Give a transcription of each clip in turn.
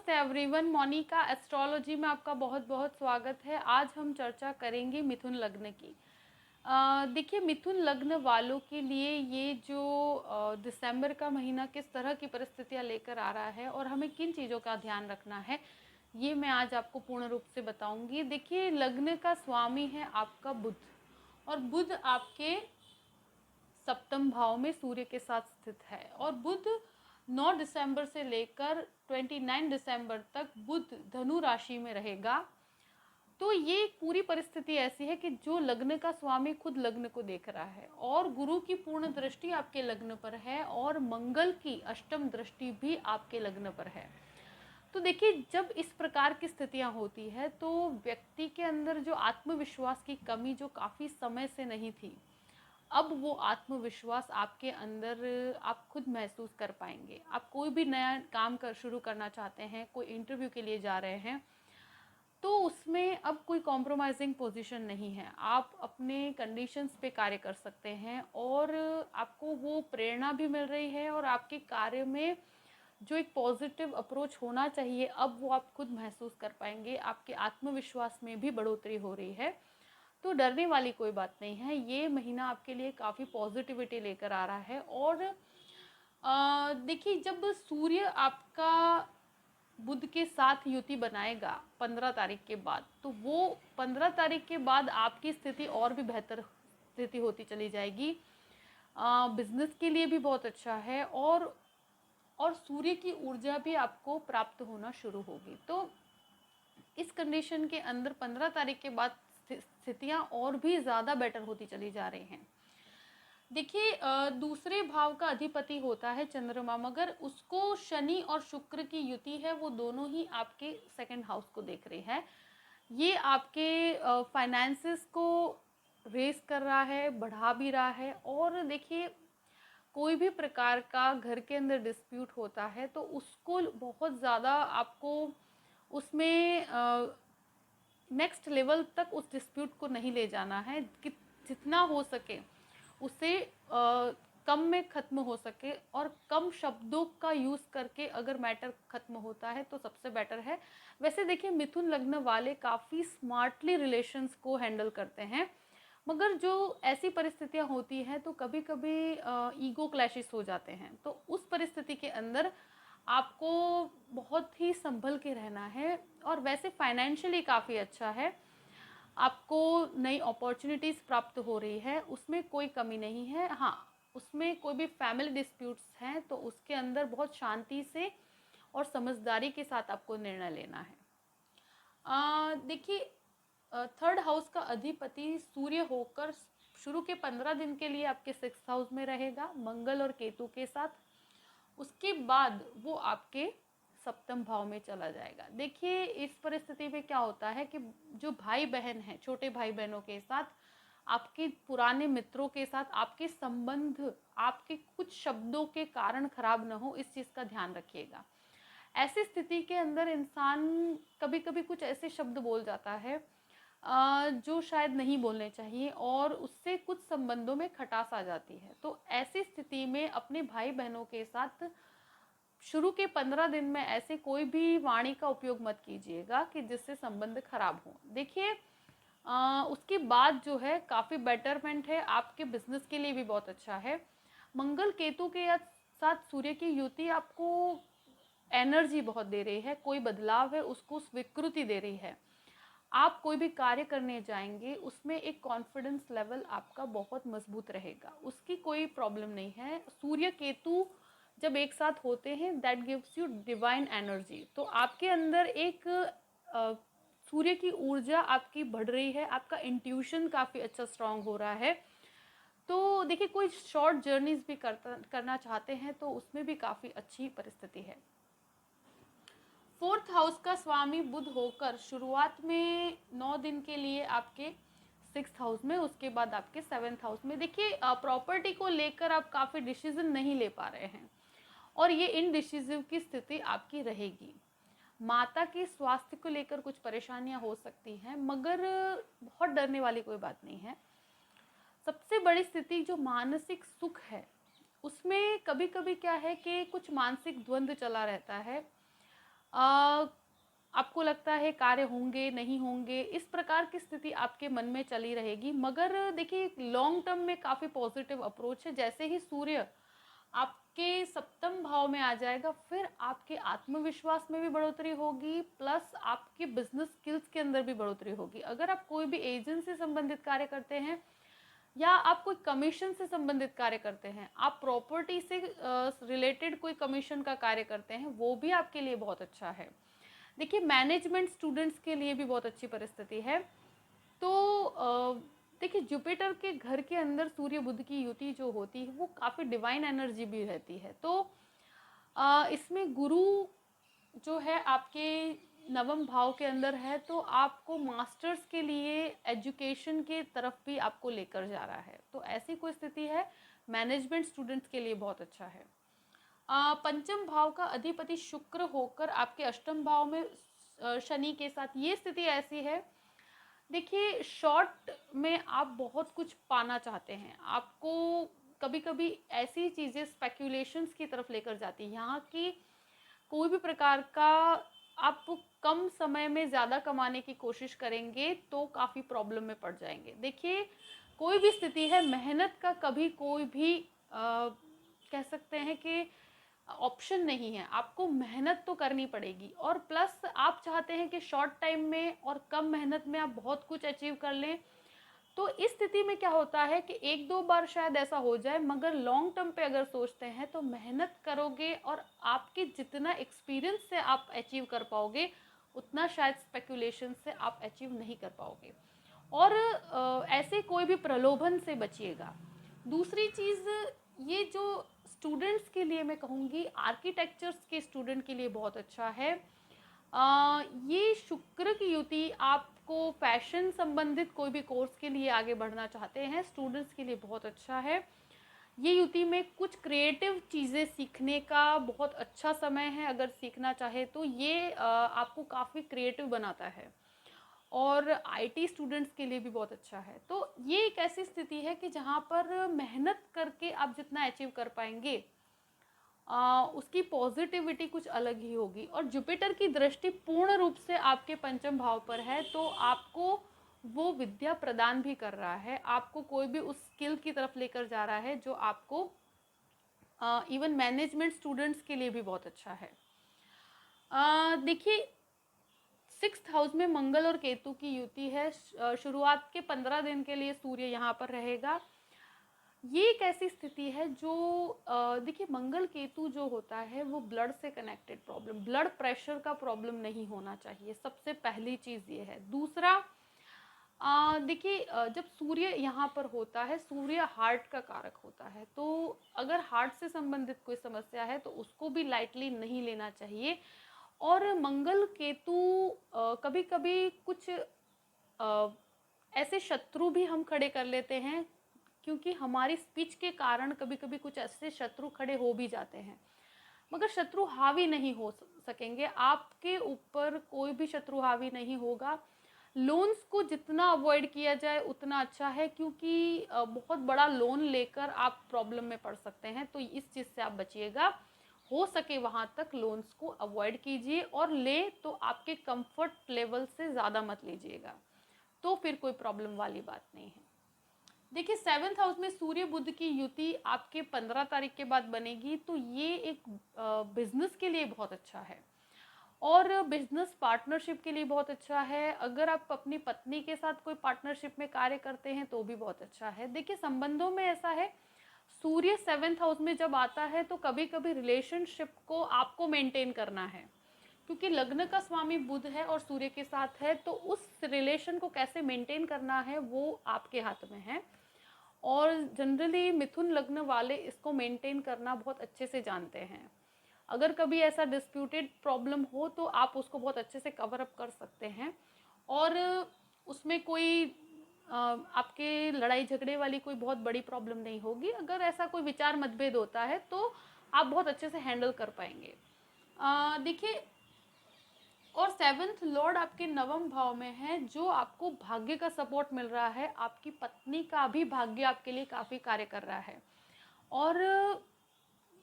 नमस्ते everyone, Monika astrology में आपका बहुत बहुत स्वागत है। आज हम चर्चा करेंगे मिथुन लग्न की। देखिए, मिथुन लग्न वालों के लिए ये जो दिसंबर का महीना किस तरह की परिस्थितियां लेकर आ रहा है और हमें किन चीज़ों का ध्यान रखना है, ये मैं आज आपको पूर्ण रूप से बताऊंगी। देखिए, लग्न का स्वामी है आपका बुध, और बुध आपके सप्तम भाव में सूर्य के साथ स्थित है। और बुध 9 दिसंबर से लेकर 29 दिसंबर तक बुध धनु राशि में रहेगा। तो ये पूरी परिस्थिति ऐसी है कि जो लग्न का स्वामी खुद लग्न को देख रहा है, और गुरु की पूर्ण दृष्टि आपके लग्न पर है, और मंगल की अष्टम दृष्टि भी आपके लग्न पर है। तो देखिए, जब इस प्रकार की स्थितियां होती है तो व्यक्ति के अंदर जो आत्मविश्वास की कमी जो काफ़ी समय से नहीं थी, अब वो आत्मविश्वास आपके अंदर आप खुद महसूस कर पाएंगे। आप कोई भी नया काम शुरू करना चाहते हैं, कोई इंटरव्यू के लिए जा रहे हैं, तो उसमें अब कोई कॉम्प्रोमाइजिंग पोजीशन नहीं है। आप अपने कंडीशंस पे कार्य कर सकते हैं, और आपको वो प्रेरणा भी मिल रही है, और आपके कार्य में जो एक पॉजिटिव अप्रोच होना चाहिए, अब वो आप खुद महसूस कर पाएंगे। आपके आत्मविश्वास में भी बढ़ोतरी हो रही है। तो डरने वाली कोई बात नहीं है। ये महीना आपके लिए काफ़ी पॉजिटिविटी लेकर आ रहा है। और देखिए, जब सूर्य आपका बुध के साथ युति बनाएगा 15 तारीख के बाद, तो वो 15 तारीख के बाद आपकी स्थिति और भी बेहतर स्थिति होती चली जाएगी। बिजनेस के लिए भी बहुत अच्छा है, और सूर्य की ऊर्जा भी आपको प्राप्त होना शुरू होगी। तो इस कंडीशन के अंदर 15 तारीख के बाद स्थितियां और भी ज़्यादा बेटर होती चली जा रही हैं। देखिए, दूसरे भाव का अधिपति होता है चंद्रमा, मगर उसको शनि और शुक्र की युति है, वो दोनों ही आपके सेकंड हाउस को देख रहे हैं। ये आपके फाइनेंसेस को रेस कर रहा है, बढ़ा भी रहा है। और देखिए, कोई भी प्रकार का घर के अंदर डिस्प्यूट होता है तो उसको बहुत ज़्यादा आपको उसमें नेक्स्ट लेवल तक उस डिस्प्यूट को नहीं ले जाना है। कि जितना हो सके उसे कम में ख़त्म हो सके, और कम शब्दों का यूज़ करके अगर मैटर ख़त्म होता है तो सबसे बेटर है। वैसे देखिए, मिथुन लग्न वाले काफ़ी स्मार्टली रिलेशंस को हैंडल करते हैं, मगर जो ऐसी परिस्थितियां होती हैं तो कभी कभी ईगो क्लैशेस हो जाते हैं। तो उस परिस्थिति के अंदर आपको बहुत ही संभल के रहना है। और वैसे फाइनेंशियली काफ़ी अच्छा है, आपको नई अपॉर्चुनिटीज़ प्राप्त हो रही है, उसमें कोई कमी नहीं है। हाँ, उसमें कोई भी फैमिली डिस्प्यूट्स हैं तो उसके अंदर बहुत शांति से और समझदारी के साथ आपको निर्णय लेना है। देखिए, थर्ड हाउस का अधिपति सूर्य होकर शुरू के 15 दिन के लिए आपके 6th हाउस में रहेगा, मंगल और केतु के साथ। उसके बाद वो आपके सप्तम भाव में चला जाएगा। देखिए, इस परिस्थिति में क्या होता है कि जो भाई बहन हैं, छोटे भाई बहनों के साथ, आपके पुराने मित्रों के साथ आपके संबंध आपके कुछ शब्दों के कारण खराब ना हो, इस चीज़ का ध्यान रखिएगा। ऐसी स्थिति के अंदर इंसान कभी कभी कुछ ऐसे शब्द बोल जाता है जो शायद नहीं बोलने चाहिए, और उससे कुछ संबंधों में खटास आ जाती है। तो ऐसी स्थिति में अपने भाई बहनों के साथ शुरू के 15 दिन में ऐसे कोई भी वाणी का उपयोग मत कीजिएगा कि जिससे संबंध खराब हो। देखिए, उसके बाद जो है काफ़ी बेटरमेंट है, आपके बिजनेस के लिए भी बहुत अच्छा है। मंगल केतु के साथ सूर्य की युति आपको एनर्जी बहुत दे रही है, कोई बदलाव है उसको स्वीकृति दे रही है। आप कोई भी कार्य करने जाएंगे उसमें एक कॉन्फिडेंस लेवल आपका बहुत मजबूत रहेगा, उसकी कोई प्रॉब्लम नहीं है। सूर्य केतु जब एक साथ होते हैं, that gives you divine energy. तो आपके अंदर एक सूर्य की ऊर्जा आपकी बढ़ रही है, आपका इंट्यूशन काफ़ी अच्छा स्ट्रांग हो रहा है। तो देखिए, कोई शॉर्ट जर्नीज भी करना चाहते हैं तो उसमें भी काफ़ी अच्छी परिस्थिति है। फोर्थ हाउस का स्वामी बुध होकर शुरुआत में 9 दिन के लिए आपके 6th हाउस में, उसके बाद आपके 7th हाउस में। देखिए, प्रॉपर्टी को लेकर आप काफ़ी डिसीजन नहीं ले पा रहे हैं, और ये इनडिसिसिव की स्थिति आपकी रहेगी। माता के स्वास्थ्य को लेकर कुछ परेशानियां हो सकती हैं, मगर बहुत डरने वाली कोई बात नहीं है। सबसे बड़ी स्थिति जो मानसिक सुख है, उसमें कभी कभी क्या है कि कुछ मानसिक द्वंद्व चला रहता है। आपको लगता है कार्य होंगे नहीं होंगे, इस प्रकार की स्थिति आपके मन में चली रहेगी। मगर देखिए लॉन्ग टर्म में काफ़ी पॉजिटिव अप्रोच है। जैसे ही सूर्य आपके सप्तम भाव में आ जाएगा, फिर आपके आत्मविश्वास में भी बढ़ोतरी होगी, प्लस आपके बिजनेस स्किल्स के अंदर भी बढ़ोतरी होगी। अगर आप कोई भी एजेंसी से संबंधित कार्य करते हैं या आप कोई कमीशन से संबंधित कार्य करते हैं, आप प्रॉपर्टी से रिलेटेड कोई कमीशन का कार्य करते हैं, वो भी आपके लिए बहुत अच्छा है। देखिए मैनेजमेंट स्टूडेंट्स के लिए भी बहुत अच्छी परिस्थिति है। तो देखिए जुपिटर के घर के अंदर सूर्य बुध की युति जो होती है वो काफ़ी डिवाइन एनर्जी भी रहती है। तो इसमें गुरु जो है आपके नवम भाव के अंदर है, तो आपको मास्टर्स के लिए एजुकेशन के तरफ भी आपको लेकर जा रहा है। तो ऐसी कोई स्थिति है, मैनेजमेंट स्टूडेंट्स के लिए बहुत अच्छा है। पंचम भाव का अधिपति शुक्र होकर आपके अष्टम भाव में शनि के साथ, ये स्थिति ऐसी है। देखिए शॉर्ट में आप बहुत कुछ पाना चाहते हैं, आपको कभी कभी ऐसी चीज़ें स्पेक्यूलेशंस की तरफ लेकर जाती हैं, यहाँ की कोई भी प्रकार का आप कम समय में ज़्यादा कमाने की कोशिश करेंगे तो काफ़ी प्रॉब्लम में पड़ जाएंगे। देखिए कोई भी स्थिति है, मेहनत का कभी कोई भी कह सकते हैं कि ऑप्शन नहीं है, आपको मेहनत तो करनी पड़ेगी। और प्लस आप चाहते हैं कि शॉर्ट टाइम में और कम मेहनत में आप बहुत कुछ अचीव कर लें। तो इस स्थिति में क्या होता है कि एक दो बार शायद ऐसा हो जाए, मगर लॉन्ग टर्म पे अगर सोचते हैं तो मेहनत करोगे और आपके जितना एक्सपीरियंस से आप अचीव कर पाओगे उतना शायद स्पेकुलेशन से आप अचीव नहीं कर पाओगे। और ऐसे कोई भी प्रलोभन से बचिएगा। दूसरी चीज़, ये जो स्टूडेंट्स के लिए मैं कहूँगी, आर्किटेक्चर्स के स्टूडेंट के लिए बहुत अच्छा है। ये शुक्र की युति आपको फैशन संबंधित कोई भी कोर्स के लिए आगे बढ़ना चाहते हैं, स्टूडेंट्स के लिए बहुत अच्छा है। ये युति में कुछ क्रिएटिव चीज़ें सीखने का बहुत अच्छा समय है। अगर सीखना चाहे तो ये आपको काफ़ी क्रिएटिव बनाता है। और आईटी स्टूडेंट्स के लिए भी बहुत अच्छा है। तो ये एक ऐसी स्थिति है कि जहाँ पर मेहनत करके आप जितना अचीव कर पाएंगे उसकी पॉजिटिविटी कुछ अलग ही होगी। और जुपिटर की दृष्टि पूर्ण रूप से आपके पंचम भाव पर है, तो आपको वो विद्या प्रदान भी कर रहा है, आपको कोई भी उस स्किल की तरफ लेकर जा रहा है जो आपको इवन मैनेजमेंट स्टूडेंट्स के लिए भी बहुत अच्छा है। देखिए 6th हाउस में मंगल और केतु की युति है। शुरुआत के 15 दिन के लिए सूर्य यहाँ पर रहेगा। ये एक ऐसी स्थिति है जो देखिए मंगल केतु जो होता है वो ब्लड से कनेक्टेड प्रॉब्लम, ब्लड प्रेशर का प्रॉब्लम नहीं होना चाहिए, सबसे पहली चीज़ ये है। दूसरा देखिए जब सूर्य यहाँ पर होता है, सूर्य हार्ट का कारक होता है, तो अगर हार्ट से संबंधित कोई समस्या है तो उसको भी लाइटली नहीं लेना चाहिए। और मंगल केतु कभी कभी कुछ ऐसे शत्रु भी हम खड़े कर लेते हैं, क्योंकि हमारी स्पीच के कारण कभी कभी कुछ ऐसे शत्रु खड़े हो भी जाते हैं। मगर शत्रु हावी नहीं हो सकेंगे आपके ऊपर, कोई भी शत्रु हावी नहीं होगा। लोन्स को जितना अवॉइड किया जाए उतना अच्छा है, क्योंकि बहुत बड़ा लोन लेकर आप प्रॉब्लम में पड़ सकते हैं, तो इस चीज़ से आप बचिएगा। हो सके वहाँ तक लोन्स को अवॉइड कीजिए, और ले तो आपके कंफर्ट लेवल से ज़्यादा मत लीजिएगा, तो फिर कोई प्रॉब्लम वाली बात नहीं है। देखिए 7th हाउस में सूर्य बुध की युति आपके 15 तारीख के बाद बनेगी, तो ये एक बिजनेस के लिए बहुत अच्छा है और बिजनेस पार्टनरशिप के लिए बहुत अच्छा है। अगर आप अपनी पत्नी के साथ कोई पार्टनरशिप में कार्य करते हैं तो भी बहुत अच्छा है। देखिए संबंधों में ऐसा है, सूर्य 7th हाउस में जब आता है तो कभी कभी रिलेशनशिप को आपको मेंटेन करना है, क्योंकि लग्न का स्वामी बुध है और सूर्य के साथ है, तो उस रिलेशन को कैसे मेंटेन करना है वो आपके हाथ में है। और जनरली मिथुन लग्न वाले इसको मेंटेन करना बहुत अच्छे से जानते हैं। अगर कभी ऐसा डिस्प्यूटेड प्रॉब्लम हो तो आप उसको बहुत अच्छे से कवर अप कर सकते हैं, और उसमें कोई आपके लड़ाई झगड़े वाली कोई बहुत बड़ी प्रॉब्लम नहीं होगी। अगर ऐसा कोई विचार मतभेद होता है तो आप बहुत अच्छे से हैंडल कर पाएंगे। देखिए और 7th लॉर्ड आपके नवम भाव में है, जो आपको भाग्य का सपोर्ट मिल रहा है। आपकी पत्नी का भी भाग्य आपके लिए काफ़ी कार्य कर रहा है। और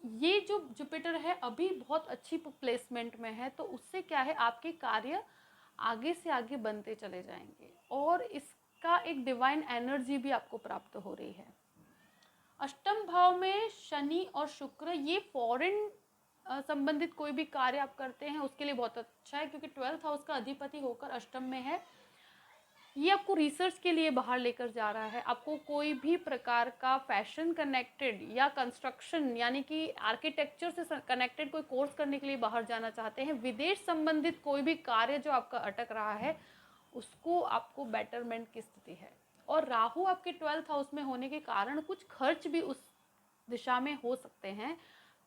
ये जो जुपिटर है अभी बहुत अच्छी प्लेसमेंट में है, तो उससे क्या है, आपके कार्य आगे से आगे बनते चले जाएंगे और इसका एक डिवाइन एनर्जी भी आपको प्राप्त हो रही है। अष्टम भाव में शनि और शुक्र, ये फॉरेन संबंधित कोई भी कार्य आप करते हैं उसके लिए बहुत अच्छा है, क्योंकि 12th हाउस का अधिपति होकर अष्टम में है। ये आपको रिसर्च के लिए बाहर लेकर जा रहा है। आपको कोई भी प्रकार का फैशन कनेक्टेड या कंस्ट्रक्शन यानी कि आर्किटेक्चर से कनेक्टेड कोई कोर्स करने के लिए बाहर जाना चाहते हैं, विदेश संबंधित कोई भी कार्य जो आपका अटक रहा है उसको आपको बेटरमेंट की स्थिति है। और राहु आपके 12th हाउस में होने के कारण कुछ खर्च भी उस दिशा में हो सकते हैं।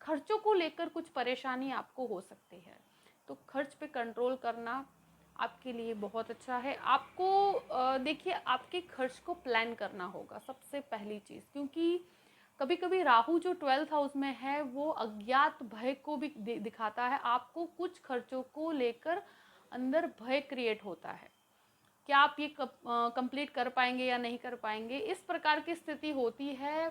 खर्चों को लेकर कुछ परेशानी आपको हो सकती है, तो खर्च पे कंट्रोल करना आपके लिए बहुत अच्छा है। आपको देखिए, आपके खर्च को प्लान करना होगा सबसे पहली चीज़, क्योंकि कभी कभी राहु जो 12th हाउस में है वो अज्ञात भय को भी दिखाता है। आपको कुछ खर्चों को लेकर अंदर भय क्रिएट होता है, क्या आप ये कंप्लीट कर पाएंगे या नहीं कर पाएंगे, इस प्रकार की स्थिति होती है।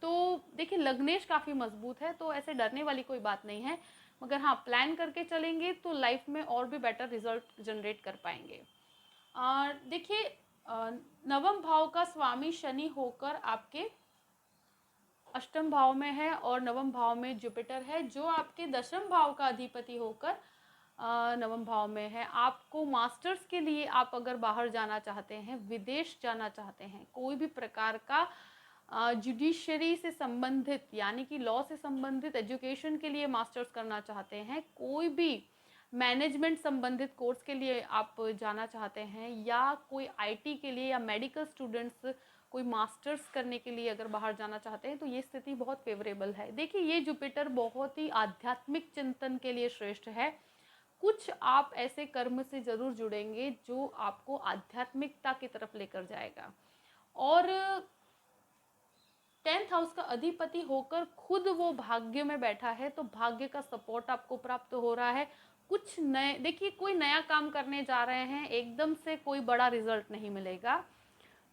तो देखिए, लग्नेश काफ़ी मजबूत है, तो ऐसे डरने वाली कोई बात नहीं है, मगर हाँ, प्लान करके चलेंगे तो लाइफ में और भी बेटर रिजल्ट जनरेट कर पाएंगे। देखिए, नवम भाव का स्वामी शनि होकर आपके अष्टम भाव में है और नवम भाव में जुपिटर है, जो आपके दशम भाव का अधिपति होकर नवम भाव में है। आपको मास्टर्स के लिए आप अगर बाहर जाना चाहते हैं, विदेश जाना चाहते हैं, कोई भी प्रकार का जुडिशरी से संबंधित यानी कि लॉ से संबंधित एजुकेशन के लिए मास्टर्स करना चाहते हैं, कोई भी मैनेजमेंट संबंधित कोर्स के लिए आप जाना चाहते हैं, या कोई आईटी के लिए या मेडिकल स्टूडेंट्स कोई मास्टर्स करने के लिए अगर बाहर जाना चाहते हैं, तो ये स्थिति बहुत फेवरेबल है। देखिए, ये जुपिटर बहुत ही आध्यात्मिक चिंतन के लिए श्रेष्ठ है। कुछ आप ऐसे कर्म से जरूर जुड़ेंगे जो आपको आध्यात्मिकता की तरफ लेकर जाएगा। और 10th हाउस का अधिपति होकर खुद वो भाग्य में बैठा है, तो भाग्य का सपोर्ट आपको प्राप्त हो रहा है। कुछ नए, देखिए, कोई नया काम करने जा रहे हैं, एकदम से कोई बड़ा रिजल्ट नहीं मिलेगा,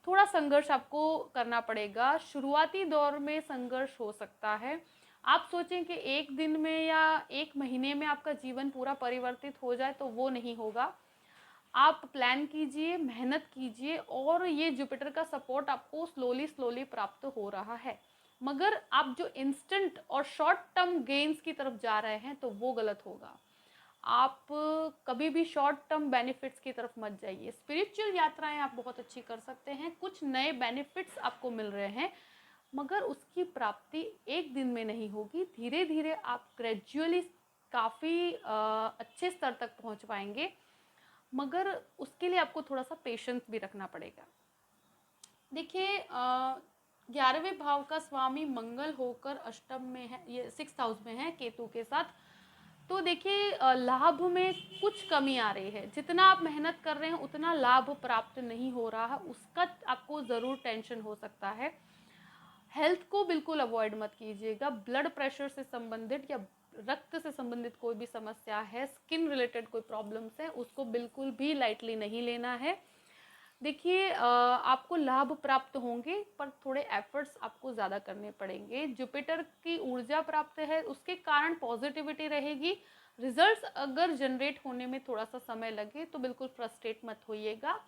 थोड़ा संघर्ष आपको करना पड़ेगा। शुरुआती दौर में संघर्ष हो सकता है। आप सोचें कि एक दिन में या एक महीने में आपका जीवन पूरा परिवर्तित हो जाए, तो वो नहीं होगा। आप प्लान कीजिए, मेहनत कीजिए, और ये जुपिटर का सपोर्ट आपको स्लोली स्लोली प्राप्त हो रहा है। मगर आप जो इंस्टेंट और शॉर्ट टर्म गेन्स की तरफ जा रहे हैं, तो वो गलत होगा। आप कभी भी शॉर्ट टर्म बेनिफिट्स की तरफ मत जाइए। स्पिरिचुअल यात्राएं आप बहुत अच्छी कर सकते हैं, कुछ नए बेनिफिट्स आपको मिल रहे हैं, मगर उसकी प्राप्ति एक दिन में नहीं होगी। धीरे धीरे आप ग्रेजुअली काफ़ी अच्छे स्तर तक पहुंच पाएंगे, मगर उसके लिए आपको थोड़ा सा पेशेंस भी रखना पड़ेगा। देखिए, 11वें भाव का स्वामी मंगल होकर अष्टम में है, ये 6th हाउस में है केतु के साथ। तो देखिए, लाभ में कुछ कमी आ रही है। जितना आप मेहनत कर रहे हैं उतना लाभ प्राप्त नहीं हो रहा है, उसका आपको ज़रूर टेंशन हो सकता है। हेल्थ को बिल्कुल अवॉइड मत कीजिएगा। ब्लड प्रेशर से संबंधित या रक्त से संबंधित कोई भी समस्या है, स्किन रिलेटेड कोई प्रॉब्लम्स है, उसको बिल्कुल भी लाइटली नहीं लेना है। देखिए, आपको लाभ प्राप्त होंगे, पर थोड़े एफर्ट्स आपको ज़्यादा करने पड़ेंगे। जुपिटर की ऊर्जा प्राप्त है, उसके कारण पॉजिटिविटी रहेगी। रिजल्ट्स अगर जनरेट होने में थोड़ा सा समय लगे तो बिल्कुल फ्रस्ट्रेट मत होइएगा।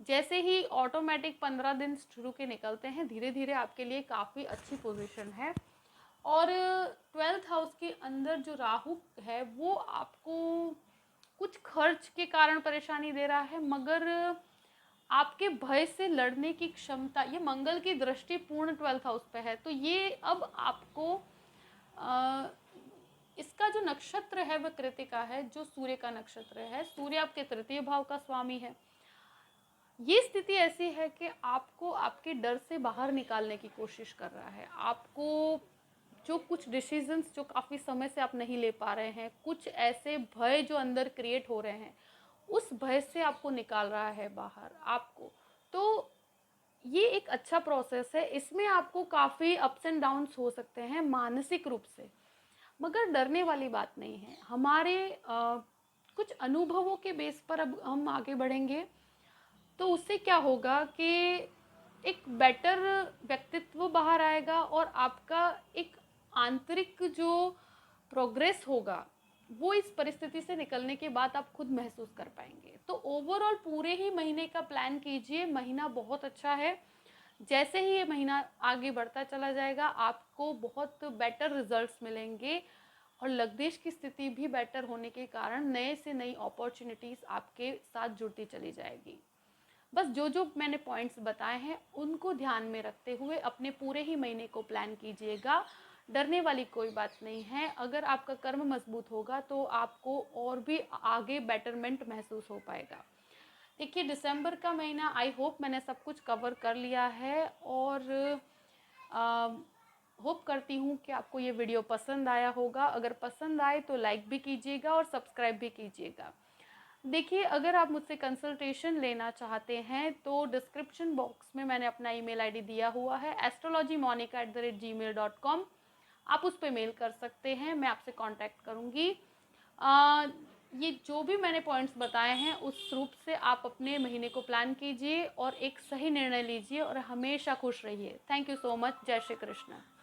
जैसे ही ऑटोमेटिक 15 दिन शुरू के निकलते हैं, धीरे धीरे आपके लिए काफ़ी अच्छी पोजीशन है। और 12th हाउस के अंदर जो राहु है वो आपको कुछ खर्च के कारण परेशानी दे रहा है, मगर आपके भय से लड़ने की क्षमता, ये मंगल की दृष्टि पूर्ण 12th हाउस पे है, तो ये अब आपको इसका जो नक्षत्र है वह कृतिका है, जो सूर्य का नक्षत्र है। सूर्य आपके तृतीय भाव का स्वामी है। ये स्थिति ऐसी है कि आपको आपके डर से बाहर निकालने की कोशिश कर रहा है। आपको जो कुछ डिसीजंस जो काफ़ी समय से आप नहीं ले पा रहे हैं, कुछ ऐसे भय जो अंदर क्रिएट हो रहे हैं, उस भय से आपको निकाल रहा है बाहर आपको। तो ये एक अच्छा प्रोसेस है, इसमें आपको काफ़ी अप्स एंड डाउन्स हो सकते हैं मानसिक रूप से, मगर डरने वाली बात नहीं है। हमारे कुछ अनुभवों के बेस पर अब हम आगे बढ़ेंगे, तो उससे क्या होगा कि एक बेटर व्यक्तित्व बाहर आएगा और आपका एक आंतरिक जो प्रोग्रेस होगा वो इस परिस्थिति से निकलने के बाद आप खुद महसूस कर पाएंगे। तो ओवरऑल पूरे ही महीने का प्लान कीजिए, महीना बहुत अच्छा है। जैसे ही ये महीना आगे बढ़ता चला जाएगा आपको बहुत बेटर रिजल्ट्स मिलेंगे और लग्नेश की स्थिति भी बेटर होने के कारण नए से नई अपॉर्चुनिटीज़ आपके साथ जुड़ती चली जाएगी। बस जो जो मैंने पॉइंट्स बताए हैं उनको ध्यान में रखते हुए अपने पूरे ही महीने को प्लान कीजिएगा। डरने वाली कोई बात नहीं है। अगर आपका कर्म मजबूत होगा तो आपको और भी आगे बेटरमेंट महसूस हो पाएगा। देखिए दिसंबर का महीना आई होप मैंने सब कुछ कवर कर लिया है और होप करती हूँ कि आपको ये वीडियो पसंद आया होगा। अगर पसंद आए तो लाइक भी कीजिएगा और सब्सक्राइब भी कीजिएगा। देखिए अगर आप मुझसे कंसल्टेशन लेना चाहते हैं तो डिस्क्रिप्शन बॉक्स में मैंने अपना ईमेल आईडी दिया हुआ है astrologymonica@gmail.com। आप उस पर मेल कर सकते हैं, मैं आपसे कांटेक्ट करूँगी। ये जो भी मैंने पॉइंट्स बताए हैं उस रूप से आप अपने महीने को प्लान कीजिए और एक सही निर्णय लीजिए और हमेशा खुश रहिए। Thank you so much. जय श्री कृष्ण।